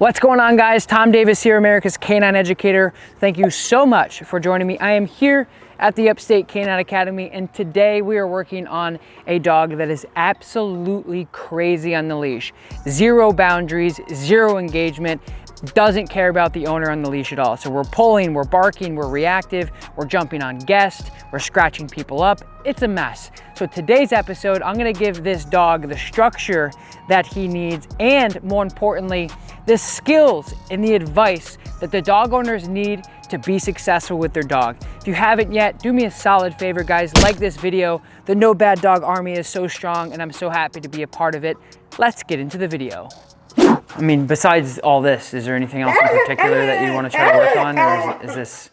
What's going on, guys? Tom Davis here, America's Canine Educator. Thank you so much for joining me. I am here at the Upstate Canine Academy, and today we are working on a dog that is absolutely crazy on the leash. Zero boundaries, zero engagement, doesn't care about the owner on the leash at all. So we're pulling, we're barking, we're reactive, we're jumping on guests, we're scratching people up. It's a mess. So today's episode, I'm gonna give this dog the structure that he needs, and more importantly, the skills and the advice that the dog owners need to be successful with their dog. If you haven't yet, do me a solid favor, guys, like this video. The No Bad Dog Army is so strong, and I'm so happy to be a part of it. Let's get into the video. I mean, besides all this, is there anything else in particular that you want to try to work on, or is this?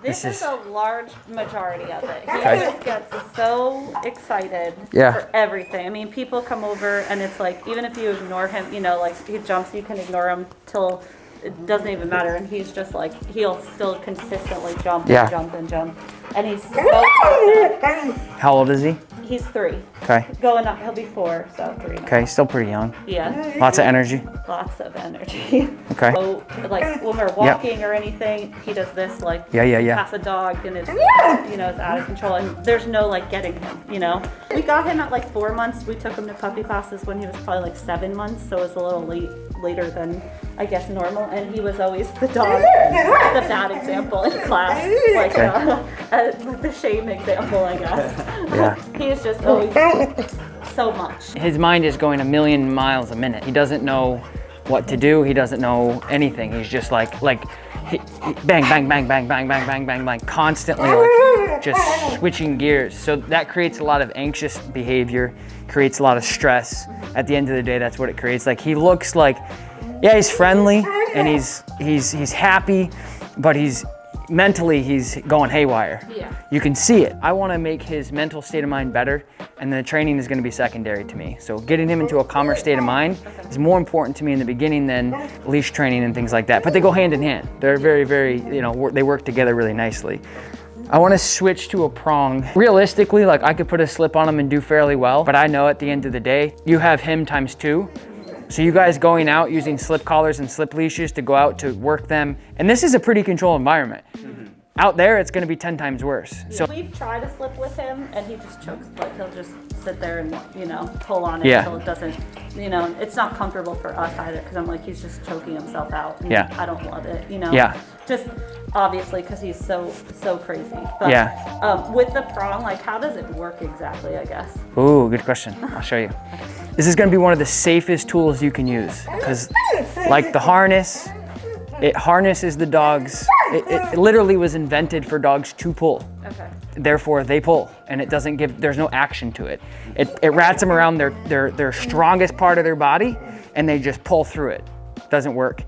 This is a large majority of it. He just gets so excited for everything. I mean, people come over and it's like, even if you ignore him, you know, like he jumps, you can ignore him till it doesn't even matter. And he's just like, he'll still consistently jump and jump and jump. And he's so confident. How old is he? He's 3. Okay. Going up, he'll be 4, so 3. Okay, still pretty young. Yeah. Lots of energy. Lots of energy. Okay. So, like when we're walking or anything, he does this, like pass a dog, and it's, you know, it's out of control, and there's no like getting him, you know. We got him at like 4 months. We took him to puppy classes when he was probably like 7 months, so it was a little later than I guess normal, and he was always the dog, the bad example in class, like the shame example, I guess. Yeah. He is just always so much. His mind is going a million miles a minute. He doesn't know what to do. He doesn't know anything. He's just like bang, bang, bang, bang, bang, bang, bang, bang, bang, constantly like just switching gears. So that creates a lot of anxious behavior, creates a lot of stress. At the end of the day, that's what it creates. Like he looks like, yeah, he's friendly and he's happy, but mentally he's going haywire. Yeah. You can see it. I want to make his mental state of mind better, and the training is going to be secondary to me. So getting him into a calmer state of mind is more important to me in the beginning than leash training and things like that. But they go hand in hand. They're very, very, you know, they work together really nicely. I want to switch to a prong. Realistically, like I could put a slip on him and do fairly well, but I know at the end of the day, you have him times 2. So you guys going out using slip collars and slip leashes to go out to work them, and this is a pretty controlled environment. Out there, it's going to be 10 times worse. So we've tried to slip with him, and he just chokes. Like he'll just sit there and, you know, pull on it until it doesn't, you know, it's not comfortable for us either, because I'm like, he's just choking himself out. And I don't love it, you know. Just obviously because he's so crazy. But with the prong, like how does it work exactly, I guess? Ooh, good question. I'll show you. This is going to be one of the safest tools you can use, because like the harness, it harnesses the dogs. It literally was invented for dogs to pull. Okay. Therefore, they pull, and it doesn't give. There's no action to it. It wraps them around their strongest part of their body, and they just pull through it. Doesn't work.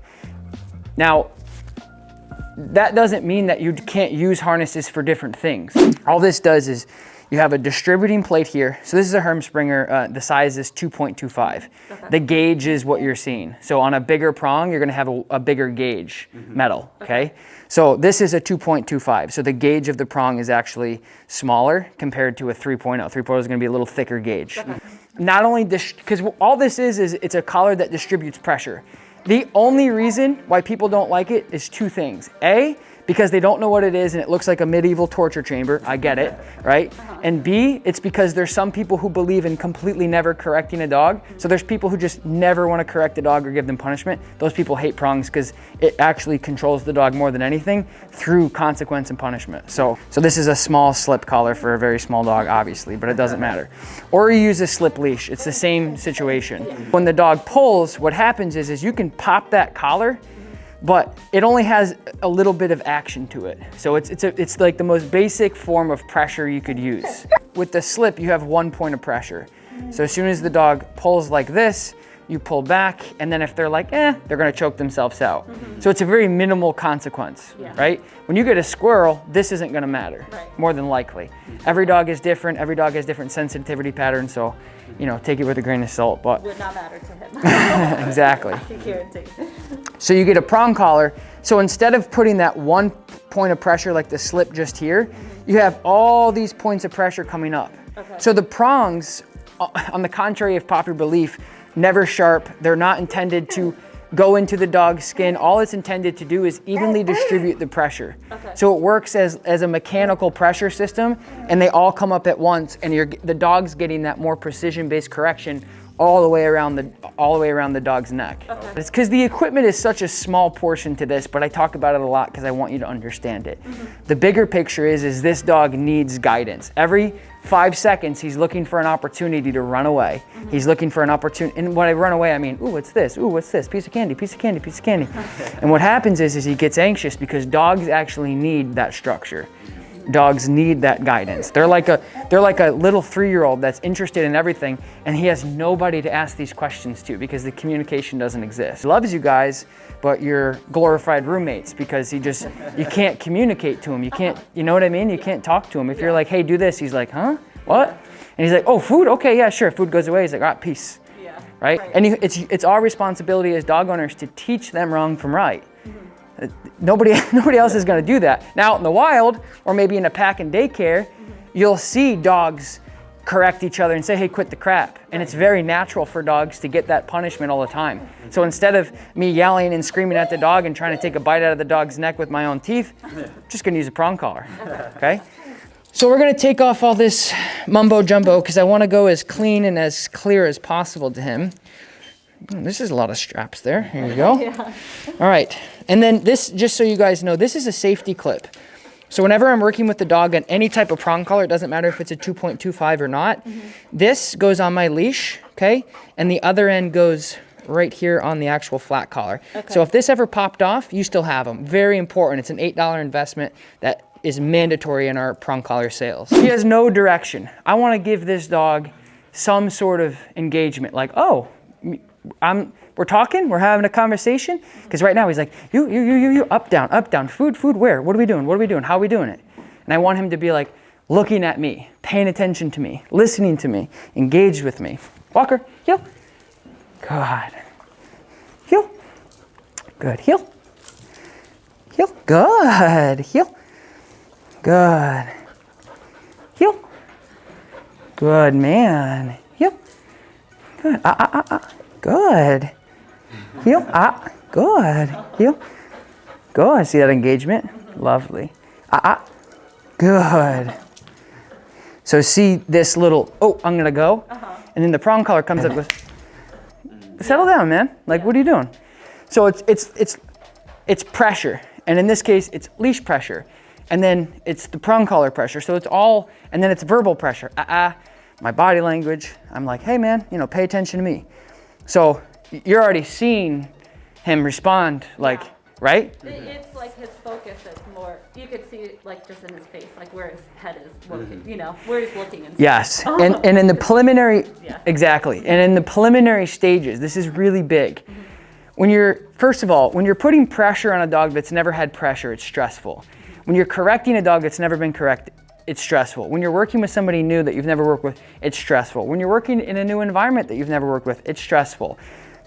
Now, that doesn't mean that you can't use harnesses for different things. All this does is you have a distributing plate here. So this is a Hermspringer. The size is 2.25. Okay. The gauge is what you're seeing. So on a bigger prong, you're gonna have a bigger gauge metal, okay? So this is a 2.25. So the gauge of the prong is actually smaller compared to a 3.0. 3.0 is gonna be a little thicker gauge. Okay. Not only, because all this is it's a collar that distributes pressure. The only reason why people don't like it is 2 things. A, because they don't know what it is and it looks like a medieval torture chamber. I get it, right? And B, it's because there's some people who believe in completely never correcting a dog. So there's people who just never want to correct a dog or give them punishment. Those people hate prongs because it actually controls the dog more than anything through consequence and punishment. So this is a small slip collar for a very small dog, obviously, but it doesn't matter. Or you use a slip leash. It's the same situation. When the dog pulls, what happens is you can pop that collar, but it only has a little bit of action to it. So it's like the most basic form of pressure you could use. With the slip, you have 1 point of pressure. So as soon as the dog pulls like this, you pull back, and then if they're like, they're gonna choke themselves out. So it's a very minimal consequence, right? When you get a squirrel, this isn't gonna matter, more than likely. Every dog is different, every dog has different sensitivity patterns, so, you know, take it with a grain of salt, but. Would not matter to him. Exactly. So you get a prong collar, so instead of putting that 1 point of pressure like the slip just here, you have all these points of pressure coming up. Okay. So the prongs, on the contrary of popular belief, never sharp. They're not intended to go into the dog's skin. All it's intended to do is evenly distribute the pressure. Okay. So it works as a mechanical pressure system, and they all come up at once, and the dog's getting that more precision-based correction all the way around the dog's neck. Okay. It's because the equipment is such a small portion to this, but I talk about it a lot because I want you to understand it. The bigger picture is this dog needs guidance. Every 5 seconds, he's looking for an opportunity to run away. He's looking for an opportunity, and when I run away, I mean, ooh, what's this? Ooh, what's this? Piece of candy, piece of candy, piece of candy. And what happens is he gets anxious because dogs actually need that structure. Dogs need that guidance. They're like a little 3-year-old that's interested in everything, and he has nobody to ask these questions to because the communication doesn't exist. He loves you guys, but you're glorified roommates because you can't communicate to him. You know what I mean? You can't talk to him. If you're like, hey, do this, he's like, huh? What? And he's like, oh, food? Okay, yeah, sure. Food goes away. He's like, all right, peace. Yeah. Right? And it's our responsibility as dog owners to teach them wrong from right. Nobody else is going to do that. Now out in the wild, or maybe in a pack and daycare, you'll see dogs correct each other and say, hey, quit the crap. And it's very natural for dogs to get that punishment all the time. So instead of me yelling and screaming at the dog and trying to take a bite out of the dog's neck with my own teeth, I'm just going to use a prong collar. Okay? So we're going to take off all this mumbo jumbo because I want to go as clean and as clear as possible to him. This is a lot of straps there. Here you go. Yeah. All right. And then this, just so you guys know, this is a safety clip. So whenever I'm working with the dog on any type of prong collar, it doesn't matter if it's a 2.25 or not, this goes on my leash, okay? And the other end goes right here on the actual flat collar. Okay. So if this ever popped off, you still have them. Very important. It's an $8 investment that is mandatory in our prong collar sales. He has no direction. I want to give this dog some sort of engagement, like, oh, we're talking, we're having a conversation. Because right now he's like, you, up, down, food, where? What are we doing? How are we doing it? And I want him to be like looking at me, paying attention to me, listening to me, engaged with me. Walker, heel. Good. Heel. Good. Heel. Heel. Good. Heel. Good. Heel. Good man. Heel. Good. Good. Heel. Good. Heel. Good. See that engagement? Lovely. Good. So see this little, oh, I'm gonna go. And then the prong collar comes up with, settle down, man. Like, what are you doing? So it's pressure. And in this case, it's leash pressure. And then it's the prong collar pressure. So it's all, and then it's verbal pressure. My body language. I'm like, hey man, pay attention to me. So you're already seeing him respond, like, right? It's like his focus is more, you could see it like just in his face, like where his head is looking, where he's looking. And yes, and in the preliminary, exactly. And in the preliminary stages, this is really big. First of all, when you're putting pressure on a dog that's never had pressure, it's stressful. When you're correcting a dog that's never been corrected, it's stressful. When you're working with somebody new that you've never worked with, it's stressful. When you're working in a new environment that you've never worked with, it's stressful.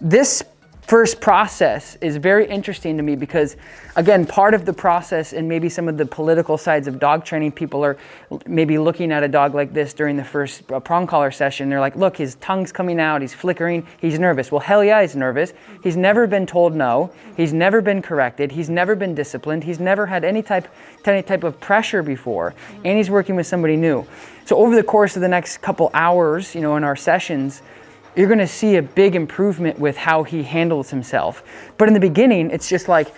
This first process is very interesting to me because, again, part of the process and maybe some of the political sides of dog training, people are maybe looking at a dog like this during the first prong collar session. They're like, look, his tongue's coming out, he's flickering, he's nervous. Well, hell yeah, he's nervous. He's never been told no. He's never been corrected. He's never been disciplined. He's never had any type of pressure before, and he's working with somebody new. So over the course of the next couple hours, in our sessions, you're going to see a big improvement with how he handles himself. But in the beginning, it's just like,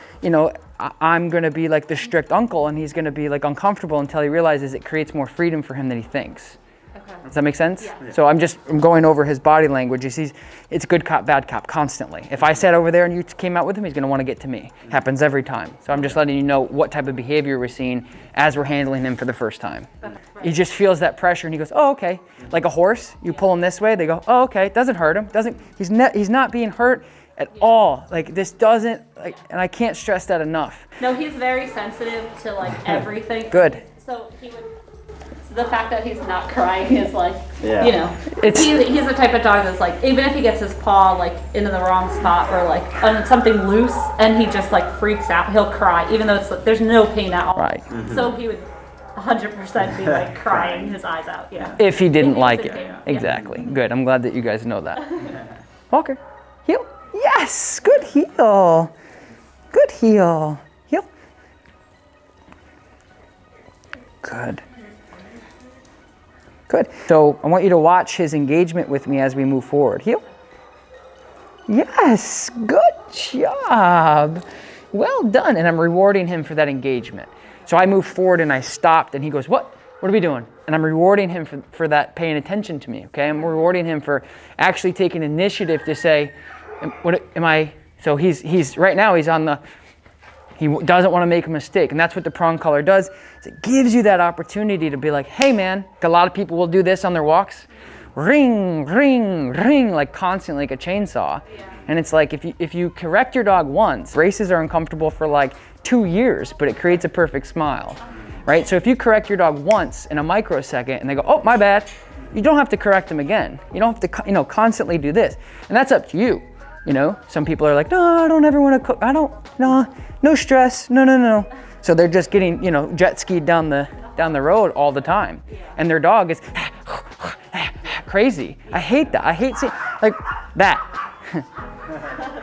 I'm going to be like the strict uncle, and he's going to be like uncomfortable until he realizes it creates more freedom for him than he thinks. Okay. Does that make sense? Yeah. So I'm going over his body language. It's good cop, bad cop constantly. If I sat over there and you came out with him, he's going to want to get to me. Happens every time. So I'm just letting you know what type of behavior we're seeing as we're handling him for the first time. Right. He just feels that pressure and he goes, oh, okay. Like a horse, you pull him this way, they go, oh, okay. It doesn't hurt him. He's not being hurt at all. Like this doesn't, and I can't stress that enough. No, he's very sensitive to everything. Good. So the fact that he's not crying is like, it's, he's the type of dog that's like, even if he gets his paw into the wrong spot or on something loose and he just freaks out, he'll cry, even though there's no pain at all. Right. So he would 100% be crying his eyes out. Yeah. If he didn't like it. Exactly. Good. I'm glad that you guys know that. Walker, heel. Yes, good heel. Good heel. Heel. Good. Good. So I want you to watch his engagement with me as we move forward. Heel. Yes, good job. Well done. And I'm rewarding him for that engagement. So I moved forward and I stopped and he goes, what? What are we doing? And I'm rewarding him for that, paying attention to me, okay? I'm rewarding him for actually taking initiative to say, what am I, so he's right now he's on the, he doesn't want to make a mistake. And that's what the prong collar does. It gives you that opportunity to be like, hey man, a lot of people will do this on their walks. Ring, ring, ring, like constantly, like a chainsaw. Yeah. And it's like, if you correct your dog once, races are uncomfortable for like 2 years, but it creates a perfect smile, right? So if you correct your dog once in a microsecond and they go, oh, my bad, you don't have to correct them again. You don't have to, constantly do this. And that's up to you. Some people are like, no, I don't ever want to cook. No stress. No. So they're just getting, jet skied down the road all the time. And their dog is crazy. I hate that. I hate seeing, like that.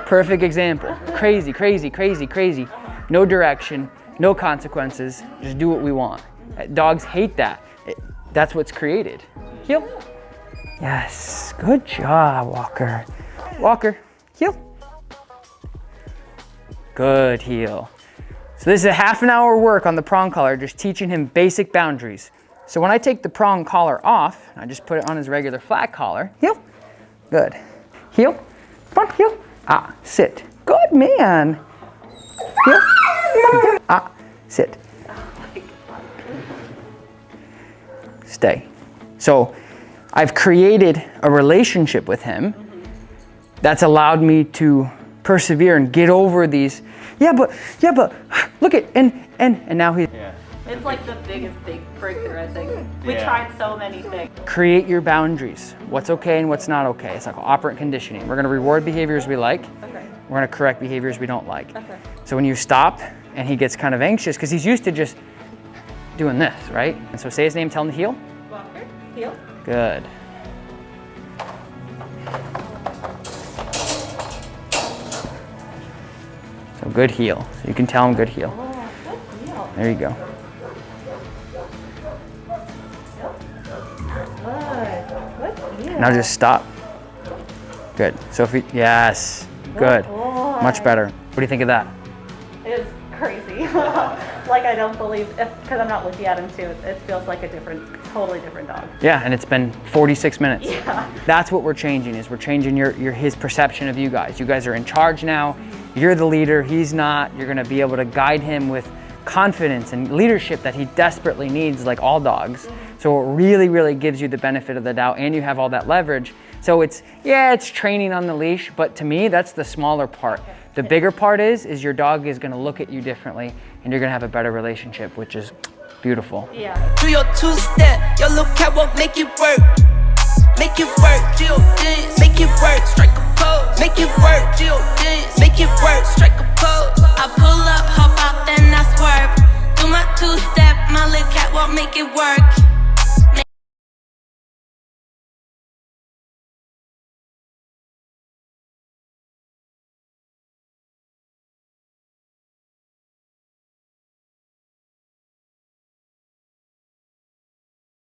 Perfect example. Crazy, crazy, crazy, crazy. No direction, no consequences. Just do what we want. Dogs hate that. That's what's created. Heel. Yes, good job, Walker. Walker, heel. Good heel. So this is a half an hour work on the prong collar, just teaching him basic boundaries. So when I take the prong collar off, I just put it on his regular flat collar. Heel. Good. Heel. Come on, heel. Ah, sit. Good man. Heel. Ah, sit. Stay. So I've created a relationship with him that's allowed me to persevere and get over these. Yeah, but look at, and now he's. Yeah. It's like the biggest breakthrough, I think. We tried so many things. Create your boundaries. What's okay and what's not okay. It's like operant conditioning. We're gonna reward behaviors we like. Okay. We're gonna correct behaviors we don't like. Okay. So when you stop and he gets kind of anxious, because he's used to just doing this, right? And so say his name, tell him to heel. Walker, heel. Good. So good heel. So you can tell him good heel. Oh, good heel. There you go. Now just stop. Good. So if we, yes, good. Much better. What do you think of that? It's crazy. Like I don't believe, because I'm not looking at him too, it feels like a totally different dog. Yeah, and it's been 46 minutes. Yeah. That's what we're changing, is we're changing his perception of you guys. You guys are in charge now. You're the leader, he's not. You're gonna be able to guide him with confidence and leadership that he desperately needs, like all dogs. So it really, really gives you the benefit of the doubt, and you have all that leverage. So it's training on the leash, but to me, that's the smaller part. The bigger part is your dog is gonna look at you differently, and you're gonna have a better relationship, which is beautiful. Yeah. Do your two-step, your little catwalk, make it work. Make it work, Jill dance, make it work, strike a pose. Make it work, Jill dance, make it work, strike a pose. I pull up, hop out, then I swerve. Do my two-step, my little catwalk, make it work.